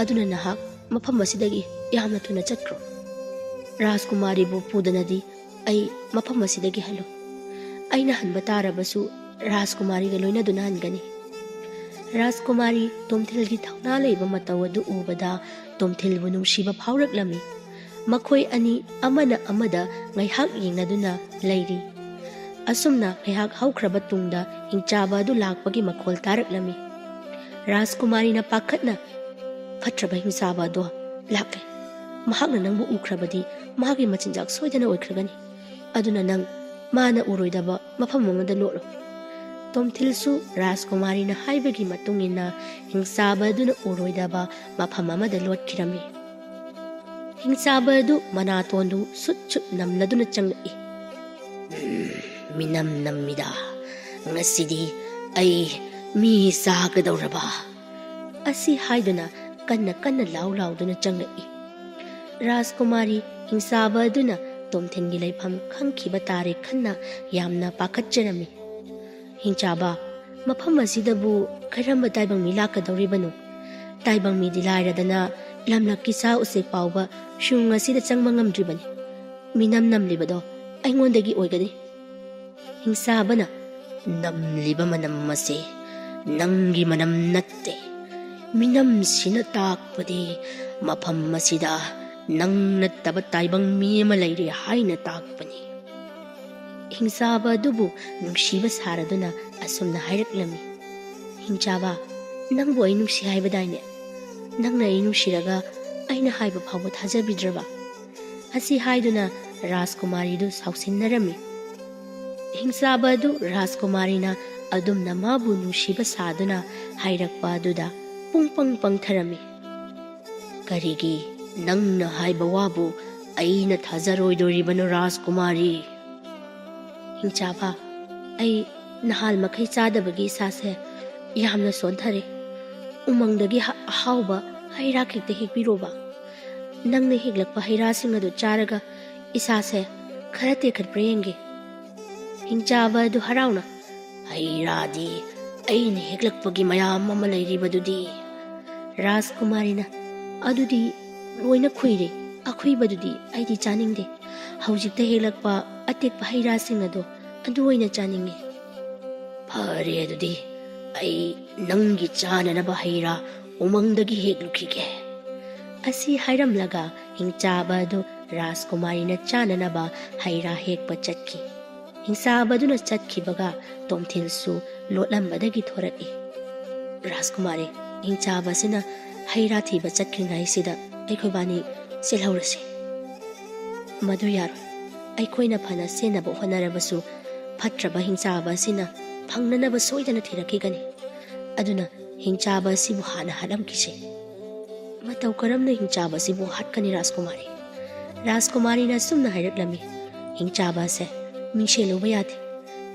ꯑꯗꯨꯅ ꯅꯍꯥꯛ ꯃꯐꯝ ꯑꯁꯤꯗꯒꯤ ꯌꯥꯝꯅ ꯊꯨꯅ ꯆꯠꯈ꯭ꯔꯣ꯫ ꯔꯥꯖꯀꯨꯃꯥꯔꯤꯕꯨ ꯄꯨꯗꯅꯗꯤ ꯑꯩ ꯃꯐꯝ ꯑꯁꯤꯗꯒꯤ ꯍꯜꯂꯣ꯫ ꯑꯩꯅ ꯍꯟꯕ ꯇꯥꯔꯕꯁꯨ ꯔꯥꯖꯀꯨꯃꯥꯔꯤꯒ ꯂꯣꯏꯅꯗꯨꯅ ꯍꯟꯒꯅꯤ." ꯔꯥꯖꯀꯨꯃꯥꯔꯤ ꯇꯣꯝꯊꯤꯜꯒꯤ ꯊꯧꯅꯥ ꯂꯩꯕ ꯃꯇꯧ ꯑꯗꯨ ꯎꯕꯗ ꯇꯣꯝꯊꯤꯜꯕꯨ ꯅꯨꯡꯁꯤꯕ ꯐꯥꯎꯔꯛꯂꯝꯃꯤ꯫ ꯃꯈꯣꯏ ꯑꯅꯤ ꯑꯃꯅ ꯑꯃꯗ ꯉꯥꯏꯍꯥꯛ ꯌꯦꯡꯅꯗꯨꯅ ꯂꯩꯔꯤ꯫ ꯑꯁꯨꯝꯅ ꯉꯥꯏꯍꯥꯛ ꯍꯧꯈ꯭ꯔꯕ ꯇꯨꯡꯗ ꯍꯤꯡꯆꯥꯕ ꯑꯗꯨ ꯂꯥꯛꯄꯒꯤ ꯃꯈꯣꯜ ꯇꯥꯔꯛꯂꯝꯃꯤ꯫ ꯔꯥꯖꯀꯨꯃꯥꯔꯤꯅ ꯄꯥꯈꯠꯅ "ꯐꯠꯇ꯭ꯔꯕ ꯍꯤꯡꯆꯥꯕ ꯑꯗꯣ ꯂꯥꯛꯂꯦ꯫ ꯃꯍꯥꯛꯅ ꯅꯪꯕꯨ ꯎꯈ꯭ꯔꯕꯗꯤ ꯃꯍꯥꯛꯀꯤ ꯃꯆꯤꯟꯖꯥꯛ ꯁꯣꯏꯗꯅ ꯑꯣꯏꯈ꯭ꯔꯒꯅꯤ꯫ ꯑꯗꯨꯅ ꯅꯪ ꯃꯥꯅ ꯎꯔꯣꯏꯗꯕ ꯃꯐꯝ ꯑꯃꯗ ꯂꯣꯠꯂꯨ." ꯇꯣꯝꯊꯤꯜꯁꯨ ꯔꯥꯖꯀꯨꯃꯥꯔꯤꯅ ꯍꯥꯏꯕꯒꯤ ꯃꯇꯨꯡ ꯏꯟꯅ ꯍꯤꯡꯆꯥꯕ ꯑꯗꯨꯅ ꯎꯔꯣꯏꯗꯕ ꯃꯐꯝ ꯑꯃꯗ ꯂꯣꯠꯈꯤꯔꯝꯃꯤ꯫ ꯍꯤꯡꯆꯥꯕ ꯑꯗꯨ ꯃꯅꯥꯇꯣꯟꯗꯨ ꯁꯨꯠ ꯁꯨꯠ ꯅꯝꯂꯗꯨꯅ ꯆꯪꯂꯛꯏ꯫ "ꯃꯤꯅꯝ ꯅꯝꯃꯤꯗ, ꯉꯁꯤꯗꯤ ꯑꯩ ꯃꯤ ꯆꯥꯒꯗꯧꯔꯕ?" ꯑꯁꯤ ꯍꯥꯏꯗꯨꯅ ꯀꯟꯅ ꯀꯟꯅ ꯂꯥꯎ ꯂꯥꯎꯗꯨꯅ ꯆꯪꯂꯛꯏ꯫ ꯔꯥꯖꯀꯨꯃꯥꯔꯤ ꯍꯤꯡꯆꯥꯕ ꯑꯗꯨꯅ ꯇꯣꯝꯊꯤꯜꯒꯤ ꯂꯩꯐꯝ ꯈꯪꯈꯤꯕ ꯇꯥꯔꯦ ꯈꯟꯅ ꯌꯥꯝꯅ ꯄꯥꯈꯠꯆꯔꯝꯃꯤ꯫ "ꯍꯤꯡꯆꯥꯕ, ꯃꯐꯝ ꯑꯁꯤꯗꯕꯨ ꯀꯔꯝꯕ ꯇꯥꯏꯕꯪ ꯃꯤ ꯂꯥꯛꯀꯗꯧꯔꯤꯕꯅꯣ? ꯇꯥꯏꯕꯪ ꯃꯤꯗꯤ ꯂꯥꯏꯔꯗꯅ ꯂꯝꯂꯛꯀꯤ ꯁꯥ ꯎꯆꯦꯛ ꯐꯥꯎꯕ ꯁꯨꯡ ꯑꯁꯤꯗ ꯆꯪꯕ ꯉꯝꯗ꯭ꯔꯤꯕꯅꯤ꯫ ꯃꯤꯅꯝ ꯅꯝꯂꯤꯕꯗꯣ ꯑꯩꯉꯣꯟꯗꯒꯤ ꯑꯣꯏꯒꯅꯤ." ꯍꯤꯡꯆꯥꯕꯅ "ꯅꯝꯂꯤꯕ ꯃꯅꯝ ꯑꯁꯦ ꯅꯪꯒꯤ ꯃꯅꯝ ꯅꯠꯇꯦ. ꯃꯤꯅꯝꯁꯤꯅ ꯇꯥꯛꯄꯗꯤ ꯃꯐꯝ ꯑꯁꯤꯗ ꯅꯪ ꯅꯠꯇꯕ ꯇꯥꯏꯕꯪ ꯃꯤ ꯑꯃ ꯂꯩꯔꯦ ꯍꯥꯏꯅ ꯇꯥꯛꯄꯅꯤ." ꯍꯤꯡꯆꯥꯕ ꯑꯗꯨꯕꯨ ꯅꯨꯡꯁꯤꯕ ꯁꯥꯔꯗꯨꯅ ꯑꯁꯨꯝꯅ ꯍꯥꯏꯔꯛꯂꯝꯃꯤ꯫ "ꯍꯤꯡꯆꯥꯕ, ꯅꯪꯕꯨ ꯑꯩ ꯅꯨꯡꯁꯤ ꯍꯥꯏꯕꯗꯥꯏꯅꯦ? ꯅꯪꯅ ꯑꯩ ꯅꯨꯡꯁꯤꯔꯒ ꯑꯩꯅ ꯍꯥꯏꯕ ꯐꯥꯎꯕ ꯊꯥꯖꯕꯤꯗ꯭ꯔꯕ?" ꯑꯁꯤ ꯍꯥꯏꯗꯨꯅ ꯔꯥꯖꯀꯨꯃꯥꯔꯤꯗꯨ ꯁꯥꯎꯁꯤꯟꯅꯔꯝꯃꯤ꯫ ꯍꯤꯡꯆꯥꯕ ꯑꯗꯨ ꯔꯥꯖꯀꯨꯃꯥꯔꯤꯅ ꯑꯗꯨꯝꯅ ꯃꯥꯕꯨ ꯅꯨꯡꯁꯤꯕ ꯁꯥꯗꯨꯅ ꯍꯥꯏꯔꯛꯄ ꯑꯗꯨꯗ ꯄꯨꯡꯄꯪ ꯄꯪꯊꯔꯝꯃꯤ꯫ "ꯀꯔꯤꯒꯤ ꯅꯪꯅ ꯍꯥꯏꯕ ꯋꯥꯕꯨ ꯑꯩꯅ ꯊꯥꯖꯔꯣꯏꯗꯣꯔꯤꯕꯅꯣ ꯔꯥꯖꯀꯨꯃꯥꯔꯤ?" "ꯍꯤꯡꯆꯥꯕ, ꯑꯩ ꯅꯍꯥꯜ ꯃꯈꯩ ꯆꯥꯗꯕꯒꯤ ꯏꯁꯥꯁꯦ ꯌꯥꯝꯅ ꯁꯣꯟꯊꯔꯦ꯫ ꯎꯃꯪꯗꯒꯤ ꯑꯍꯥꯎꯕ ꯍꯩ ꯔꯥ ꯈꯤꯛꯇ ꯍꯦꯛꯄꯤꯔꯣꯕ꯫ ꯅꯪꯅ ꯍꯦꯛꯂꯛꯄ ꯍꯩ ꯔꯥꯁꯤꯡ ꯑꯗꯨ ꯆꯥꯔꯒ ꯏꯁꯥꯁꯦ ꯈꯔ ꯇꯦꯛꯈꯠꯄ꯭ꯔꯥ ꯌꯦꯡꯒꯦ." ꯍꯤꯡꯆꯥꯕ ꯑꯗꯨ ꯍꯔꯥꯎꯅ "ꯍꯩ ꯔꯥꯗꯤ ꯑꯩꯅ ꯍꯦꯛꯂꯛꯄꯒꯤ ꯃꯌꯥꯝ ꯑꯃ ꯂꯩꯔꯤꯕꯗꯨꯗꯤ." ꯔꯥꯖꯀꯨꯃꯥꯔꯤꯅ ꯑꯗꯨꯗꯤ ꯂꯣꯏꯅ ꯈꯨꯏꯔꯦ ꯑꯈꯨꯏꯕꯗꯨꯗꯤ ꯑꯩꯗꯤ ꯆꯥꯅꯤꯡꯗꯦ ꯍꯧꯖꯤꯛꯇ ꯍꯦꯛꯂꯛꯄ ꯑꯇꯦꯛꯄ ꯍꯩ ꯔꯥꯁꯤꯡ ꯑꯗꯣ ꯑꯗꯨ ꯑꯣꯏꯅ ꯆꯥꯅꯤꯡꯉꯤ ꯐꯔꯦ ꯑꯗꯨꯗꯤ ꯑꯩ ꯅꯪꯒꯤ ꯆꯥꯅꯅꯕ ꯍꯩ ꯔꯥ ꯎꯃꯪꯗꯒꯤ ꯍꯦꯛꯂꯨꯈꯤꯒꯦ ꯑꯁꯤ ꯍꯥꯏꯔꯝꯂꯒ ꯍꯤꯡꯆꯥꯕ ꯑꯗꯨ ꯔꯥꯖꯀꯨꯃꯥꯔꯤꯅ ꯆꯥꯅꯅꯕ ꯍꯩ ꯔꯥ ꯍꯦꯛꯄ ꯆꯠꯈꯤ ꯍꯤꯡꯆꯥꯕ ꯑꯗꯨꯅ ꯆꯠꯈꯤꯕꯒ ꯇꯣꯝꯊꯤꯜꯁꯨ ꯂꯣꯠꯂꯝꯕꯗꯒꯤ ꯊꯣꯔꯛꯏ ꯔꯥꯖꯀꯨꯃꯥꯔꯤ ꯍꯤꯡꯆꯥꯕ ꯑꯁꯤꯅ ꯍꯩ ꯔꯥ ꯊꯤꯕ ꯆꯠꯈ꯭ꯔꯤꯉꯩꯁꯤꯗ ꯑꯩꯈꯣꯏꯕꯥꯅꯤ ꯆꯦꯜꯍꯧꯔꯁꯤ ꯃꯗꯨ ꯌꯥꯔꯣꯏ ꯑꯩꯈꯣꯏꯅ ꯐꯅ ꯆꯦꯟꯅꯕ ꯍꯣꯠꯅꯔꯕꯁꯨ ꯐꯠꯇ꯭ꯔꯕ ꯍꯤꯡꯆꯥꯕ ꯑꯁꯤꯅ ꯐꯪꯅꯅꯕ ꯁꯣꯏꯗꯅ ꯊꯤꯔꯛꯈꯤꯒꯅꯤ ꯑꯗꯨꯅ ꯍꯤꯡꯆꯥꯕ ꯑꯁꯤꯕꯨ ꯍꯥꯟꯅ ꯍꯥꯠꯂꯝꯈꯤꯁꯤ ꯃꯇꯧ ꯀꯔꯝꯅ ꯍꯤꯡꯆꯥꯕ ꯑꯁꯤꯕꯨ ꯍꯥꯠꯀꯅꯤ ꯔꯥꯖꯀꯨꯃꯥꯔꯤ ꯔꯥꯖꯀꯨꯃꯥꯔꯤꯅ ꯑꯁꯨꯝꯅ ꯍꯥꯏꯔꯛꯂꯝꯃꯤ ꯍꯤꯡꯆꯥꯕ ꯑꯁꯦ ꯃꯤꯡꯁꯦꯜ ꯎꯕ ꯌꯥꯗꯦ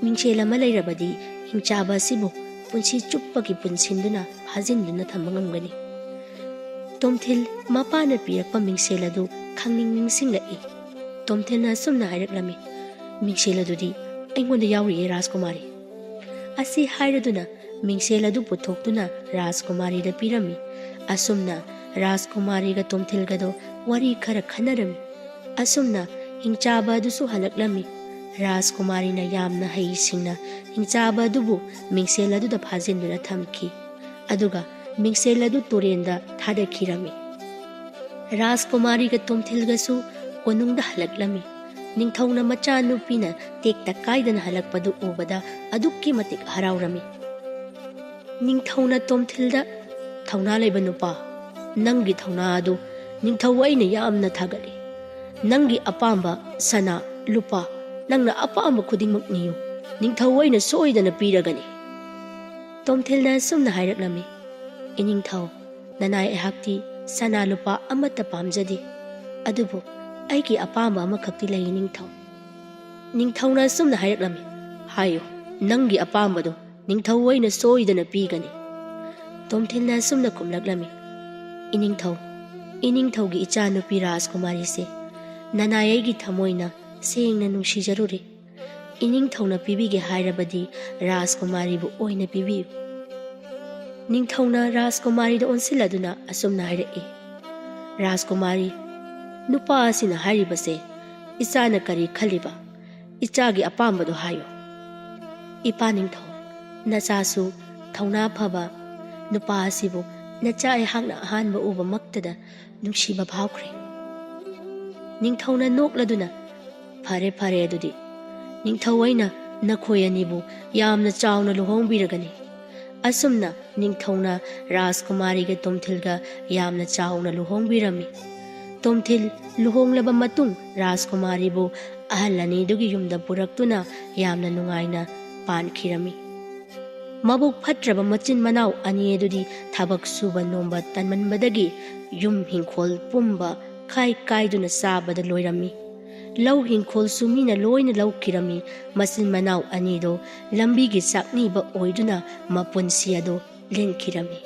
ꯃꯤꯡꯁꯦꯜ ꯑꯃ ꯂꯩꯔꯕꯗꯤ ꯍꯤꯡꯆꯥꯕ ꯑꯁꯤꯕꯨ ꯄꯨꯟꯁꯤ ꯆꯨꯞꯄꯒꯤ ꯄꯨꯟꯁꯤꯟꯗꯨꯅ ꯐꯥꯖꯤꯟꯗꯨꯅ ꯊꯝꯕ ꯉꯝꯒꯅꯤ ꯇꯣꯝꯊꯤꯜ ꯃꯄꯥꯅ ꯄꯤꯔꯛꯄ ꯃꯤꯡꯁꯦꯜ ꯑꯗꯨ ꯈꯪꯅꯤꯡ ꯅꯤꯡꯁꯤꯡꯂꯛꯏ ꯇꯣꯝꯊꯤꯜꯅ ꯑꯁꯨꯝꯅ ꯍꯥꯏꯔꯛꯂꯝꯃꯤ ꯃꯤꯡꯁꯦꯜ ꯑꯗꯨꯗꯤ ꯑꯩꯉꯣꯟꯗ ꯌꯥꯎꯔꯤꯌꯦ ꯔꯥꯖꯀꯨꯃꯥꯔꯤ ꯑꯁꯤ ꯍꯥꯏꯔꯗꯨꯅ ꯃꯤꯡꯁꯦꯜ ꯑꯗꯨ ꯄꯨꯊꯣꯛꯇꯨꯅ ꯔꯥꯖꯀꯨꯃꯥꯔꯤꯗ ꯄꯤꯔꯝꯃꯤ ꯑꯁꯨꯝꯅ ꯔꯥꯖꯀꯨꯃꯥꯔꯤꯒ ꯇꯣꯝꯊꯤꯜꯒꯗꯣ ꯋꯥꯔꯤ ꯈꯔ ꯈꯟꯅꯔꯝꯃꯤ ꯑꯁꯨꯝꯅ ꯍꯤꯡꯆꯥꯕ ꯑꯗꯨꯁꯨ ꯍꯜꯂꯛꯂꯝꯃꯤ ꯔꯥꯖꯀꯨꯃꯥꯔꯤꯅ ꯌꯥꯝꯅ ꯍꯩꯁꯤꯡꯅ ꯍꯤꯡꯆꯥꯕ ꯑꯗꯨꯕꯨ ꯃꯤꯡꯁꯦꯜ ꯑꯗꯨꯗ ꯐꯥꯖꯤꯟꯗꯨꯅ ꯊꯝꯈꯤ ꯑꯗꯨꯒ ꯃꯤꯡꯁꯦꯜ ꯑꯗꯨ ꯇꯨꯔꯦꯟꯗ ꯊꯥꯗꯈꯤꯔꯝꯃꯤ ꯔꯥꯖꯀꯨꯃꯥꯔꯤꯒ ꯇꯣꯝꯊꯤꯜꯒꯁꯨ ꯀꯣꯅꯨꯡꯗ ꯍꯜꯂꯛꯂꯝꯃꯤ ꯅꯤꯡꯊꯧꯅ ꯃꯆꯥꯅꯨꯄꯤꯅ ꯇꯦꯛꯇ ꯀꯥꯏꯗꯅ ꯍꯜꯂꯛꯄꯗꯨ ꯎꯕꯗ ꯑꯗꯨꯛꯀꯤ ꯃꯇꯤꯛ ꯍꯔꯥꯎꯔꯝꯃꯤ ꯅꯤꯡꯊꯧꯅ ꯇꯣꯝꯊꯤꯜꯗ ꯊꯧꯅꯥ ꯂꯩꯕ ꯅꯨꯄꯥ ꯅꯪꯒꯤ ꯊꯧꯅꯥ ꯑꯗꯨ ꯅꯤꯡꯊꯧ ꯑꯩꯅ ꯌꯥꯝꯅ ꯊꯥꯒꯠꯂꯤ ꯅꯪꯒꯤ ꯑꯄꯥꯝꯕ ꯁꯅꯥ ꯂꯨꯄꯥ ꯅꯪꯅ ꯑꯄꯥꯝꯕ ꯈꯨꯗꯤꯡꯃꯛ ꯅꯤꯌꯨ ꯅꯤꯡꯊꯧ ꯑꯩꯅ ꯁꯣꯏꯗꯅ ꯄꯤꯔꯒꯅꯤ ꯇꯣꯝꯊꯤꯜꯅ ꯑꯁꯨꯝꯅ ꯍꯥꯏꯔꯛꯂꯝꯃꯤ ꯏꯅꯤꯡꯊꯧ ꯅꯅꯥꯏ ꯑꯩꯍꯥꯛꯇꯤ ꯁꯅꯥ ꯂꯨꯄꯥ ꯑꯃꯠꯇ ꯄꯥꯝꯖꯗꯦ ꯑꯗꯨꯕꯨ ꯑꯩꯒꯤ ꯑꯄꯥꯝꯕ ꯑꯃꯈꯛꯇꯤ ꯂꯩ ꯅꯤꯡꯊꯧ ꯅꯤꯡꯊꯧꯅ ꯑꯁꯨꯝꯅ ꯍꯥꯏꯔꯛꯂꯝꯃꯤ ꯍꯥꯏꯌꯨ ꯅꯪꯒꯤ ꯑꯄꯥꯝꯕꯗꯨ ꯅꯤꯡꯊꯧ ꯑꯩꯅ ꯁꯣꯏꯗꯅ ꯄꯤꯒꯅꯤ ꯇꯣꯝꯊꯤꯜꯅ ꯑꯁꯨꯝꯅ ꯈꯨꯝꯂꯛꯂꯝꯃꯤ ꯏꯅꯤꯡꯊꯧꯒꯤ ꯏꯆꯥꯅꯨꯄꯤ ꯔꯥꯖꯀꯨꯃꯥꯔꯤꯁꯦ ꯅꯅꯥꯏ ꯑꯩꯒꯤ ꯊꯃꯣꯏꯅ ꯁꯦꯡꯅ ꯅꯨꯡꯁꯤꯖꯔꯨꯔꯦ ꯏꯅꯤꯡꯊꯧꯅ ꯄꯤꯕꯤꯒꯦ ꯍꯥꯏꯔꯕꯗꯤ ꯔꯥꯖꯀꯨꯃꯥꯔꯤꯕꯨ ꯑꯣꯏꯅ ꯄꯤꯕꯤꯌꯨ ꯅꯤꯡꯊꯧꯅ ꯔꯥꯖꯀꯨꯃꯥꯔꯤꯗ ꯑꯣꯟꯁꯤꯜꯂꯗꯨꯅ ꯑꯁꯨꯝꯅ ꯍꯥꯏꯔꯛꯏ ꯔꯥꯖꯀꯨꯃꯥꯔꯤ ꯅꯨꯄꯥ ꯑꯁꯤꯅ ꯍꯥꯏꯔꯤꯕꯁꯦ ꯏꯆꯥꯅ ꯀꯔꯤ ꯈꯜꯂꯤꯕ ꯏꯆꯥꯒꯤ ꯑꯄꯥꯝꯕꯗꯣ ꯍꯥꯏꯌꯨ ꯏꯄꯥ ꯅꯤꯡꯊꯧ ꯅꯆꯥꯁꯨ ꯊꯧꯅꯥ ꯐꯕ ꯅꯨꯄꯥ ꯑꯁꯤꯕꯨ ꯅꯆꯥ ꯑꯩꯍꯥꯛꯅ ꯑꯍꯥꯟꯕ ꯎꯕꯃꯛꯇꯗ ꯅꯨꯡꯁꯤꯕ ꯐꯥꯎꯈ꯭ꯔꯦ ꯅꯤꯡꯊꯧꯅ ꯅꯣꯛꯂꯗꯨꯅ ꯐꯔꯦ ꯐꯔꯦ ꯑꯗꯨꯗꯤ ꯅꯤꯡꯊꯧ ꯑꯩꯅ ꯅꯈꯣꯏ ꯑꯅꯤꯕꯨ ꯌꯥꯝꯅ ꯆꯥꯎꯅ ꯂꯨꯍꯣꯡꯕꯤꯔꯒꯅꯤ ꯑꯁꯨꯝꯅ ꯅꯤꯡꯊꯧꯅ ꯔꯥꯖꯀꯨꯃꯥꯔꯤꯒ ꯇꯣꯝꯊꯤꯜꯒ ꯌꯥꯝꯅ ꯆꯥꯎꯅ ꯂꯨꯍꯣꯡꯕꯤꯔꯝꯃꯤ ꯇꯣꯝꯊꯤꯜ ꯂꯨꯍꯣꯡꯂꯕ ꯃꯇꯨꯡ ꯔꯥꯖꯀꯨꯃꯥꯔꯤꯕꯨ ꯑꯍꯜ ꯑꯅꯤꯗꯨꯒꯤ ꯌꯨꯝꯗ ꯄꯨꯔꯛꯇꯨꯅ ꯌꯥꯝꯅ ꯅꯨꯡꯉꯥꯏꯅ ꯄꯥꯟꯈꯤꯔꯝꯃꯤ ꯃꯕꯨꯛ ꯐꯠꯇ꯭ꯔꯕ ꯃꯆꯤꯟ ꯃꯅꯥꯎ ꯑꯅꯤ ꯑꯗꯨꯗꯤ ꯊꯕꯛ ꯁꯨꯕ ꯅꯣꯝꯕ ꯇꯟꯃꯟꯕꯗꯒꯤ ꯌꯨꯝ ꯍꯤꯡꯈꯣꯜ ꯄꯨꯝꯕ ꯀꯥꯏꯗꯨꯅ ꯆꯥꯕꯗ ꯂꯣꯏꯔꯝꯃꯤ ꯂꯧ ꯍꯤꯡꯈꯣꯜꯁꯨ ꯃꯤꯅ ꯂꯣꯏꯅ ꯂꯧꯈꯤꯔꯝꯃꯤ ꯃꯆꯤꯟ ꯃꯅꯥꯎ ꯑꯅꯤꯗꯣ ꯂꯝꯕꯤꯒꯤ ꯆꯥꯛꯅꯤꯕ ꯑꯣꯏꯗꯨꯅ ꯃꯄꯨꯟꯁꯤ ꯑꯗꯣ ꯂꯦꯟꯈꯤꯔꯝꯃꯤ